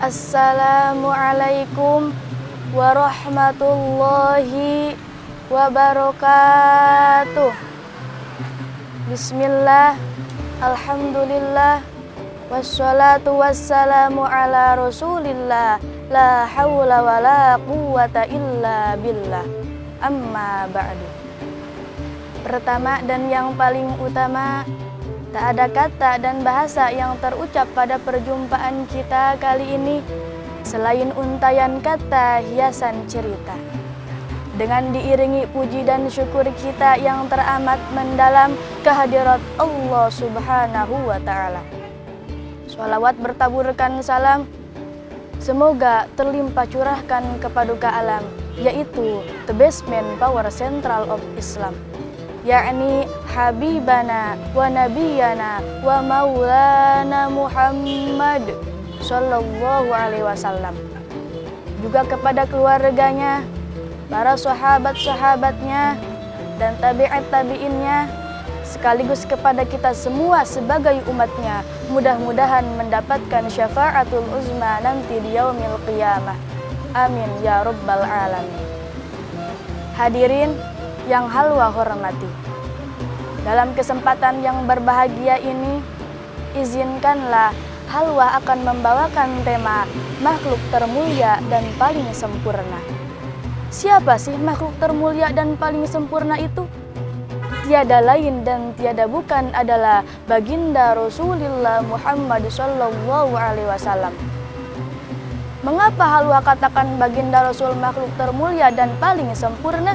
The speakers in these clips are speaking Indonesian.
Assalamualaikum warahmatullahi wabarakatuh. Bismillah, alhamdulillah, wassalatu wassalamu ala rasulillah, la hawla wa la quwwata illa billah, amma ba'du. Pertama dan yang paling utama, tak ada kata dan bahasa yang terucap pada perjumpaan kita kali ini selain untayan kata hiasan cerita. Dengan diiringi puji dan syukur kita yang teramat mendalam kehadirat Allah Subhanahu wa Ta'ala. Sholawat bertaburkan salam semoga terlimpah curahkan kepaduka alam, yaitu the best man power central of Islam, yakni Habibana wa Nabiyana wa Maulana Muhammad Sallallahu Alaihi Wasallam. Juga kepada keluarganya, para sahabat-sahabatnya, dan tabi'at-tabi'innya, sekaligus kepada kita semua sebagai umatnya, mudah-mudahan mendapatkan syafaatul uzma nanti di yaumil qiyamah. Amin ya rabbal alamin. Hadirin yang halwa hormati, dalam kesempatan yang berbahagia ini, izinkanlah halwa akan membawakan tema makhluk termulia dan paling sempurna. Siapa sih makhluk termulia dan paling sempurna itu? Tiada lain dan tiada bukan adalah baginda Rasulullah Muhammad Sallallahu Alaihi Wasallam. Mengapa halwa katakan baginda Rasul makhluk termulia dan paling sempurna?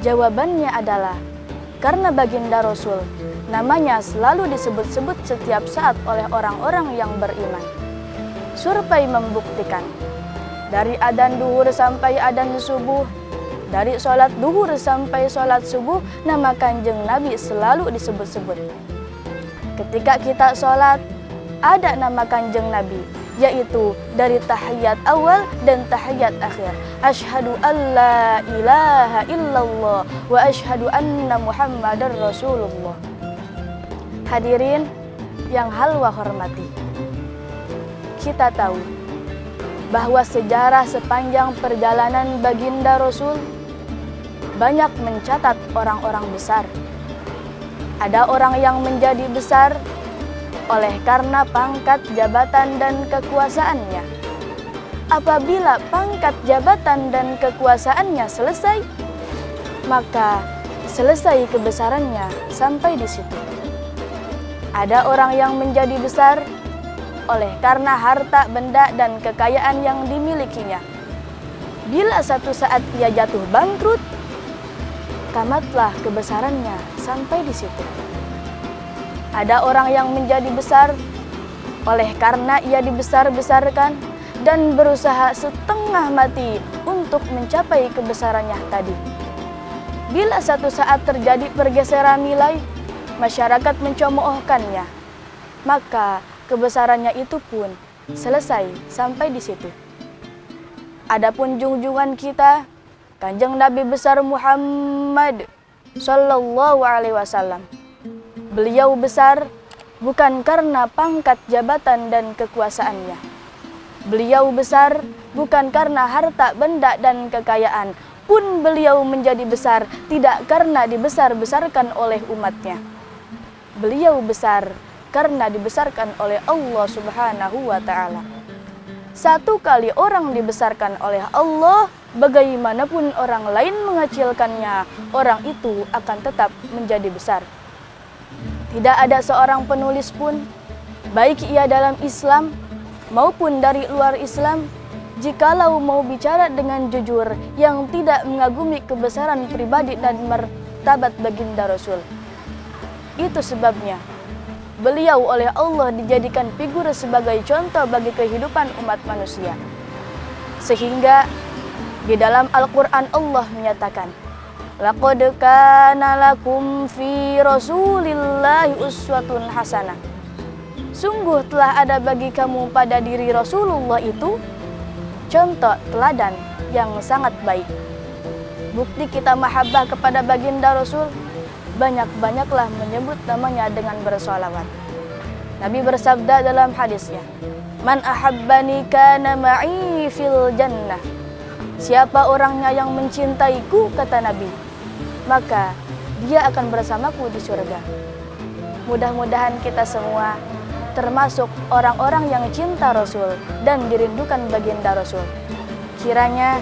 Jawabannya adalah karena baginda Rasul namanya selalu disebut-sebut setiap saat oleh orang-orang yang beriman. Survei membuktikan, dari adzan duhur sampai adzan subuh, dari sholat duhur sampai sholat subuh, nama Kanjeng Nabi selalu disebut-sebut. Ketika kita sholat, ada nama Kanjeng Nabi, yaitu dari tahiyat awal dan tahiyat akhir. Asyhadu an la ilaha illallah wa asyhadu anna Muhammadar Rasulullah. Hadirin yang halwa hormati, kita tahu bahwa sejarah sepanjang perjalanan baginda Rasul banyak mencatat orang-orang besar. Ada orang yang menjadi besar oleh karena pangkat jabatan dan kekuasaannya. Apabila pangkat jabatan dan kekuasaannya selesai, maka selesai kebesarannya sampai di situ. Ada orang yang menjadi besar oleh karena harta, benda, dan kekayaan yang dimilikinya. Bila satu saat ia jatuh bangkrut, tamatlah kebesarannya sampai di situ. Ada orang yang menjadi besar oleh karena ia dibesar-besarkan dan berusaha setengah mati untuk mencapai kebesarannya tadi. Bila satu saat terjadi pergeseran nilai, masyarakat mencemoohkannya, maka kebesarannya itu pun selesai sampai di situ. Adapun junjungan kita, Kanjeng Nabi besar Muhammad Sallallahu Alaihi Wasallam, beliau besar bukan karena pangkat jabatan dan kekuasaannya. Beliau besar bukan karena harta, benda, dan kekayaan. Pun beliau menjadi besar tidak karena dibesar-besarkan oleh umatnya. Beliau besar karena dibesarkan oleh Allah Subhanahu wa Ta'ala. Satu kali orang dibesarkan oleh Allah, bagaimanapun orang lain mengecilkannya, orang itu akan tetap menjadi besar. Tidak ada seorang penulis pun, baik ia dalam Islam maupun dari luar Islam, jikalau mau bicara dengan jujur yang tidak mengagumi kebesaran pribadi dan martabat baginda Rasul. Itu sebabnya beliau oleh Allah dijadikan figur sebagai contoh bagi kehidupan umat manusia. Sehingga di dalam Al-Quran Allah menyatakan, laqad kana lakum fi Rasulillahi uswatun hasanah. Sungguh telah ada bagi kamu pada diri Rasulullah itu contoh teladan yang sangat baik. Bukti kita mahabbah kepada baginda Rasul, banyak-banyaklah menyebut namanya dengan bersolawat. Nabi bersabda dalam hadisnya, Man ahabbani kana ma'i fil jannah. Siapa orangnya yang mencintaiku, kata Nabi, maka dia akan bersamaku di surga. Mudah-mudahan kita semua termasuk orang-orang yang cinta Rasul dan dirindukan baginda Rasul. Kiranya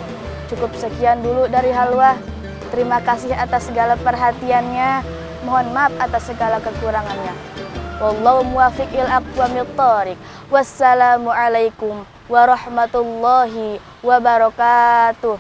cukup sekian dulu dari Halwah. Terima kasih atas segala perhatiannya. Mohon maaf atas segala kekurangannya. Wallahu muwaffiq ila aqwamit thoriq. Wassalamualaikum warahmatullahi wabarakatuh.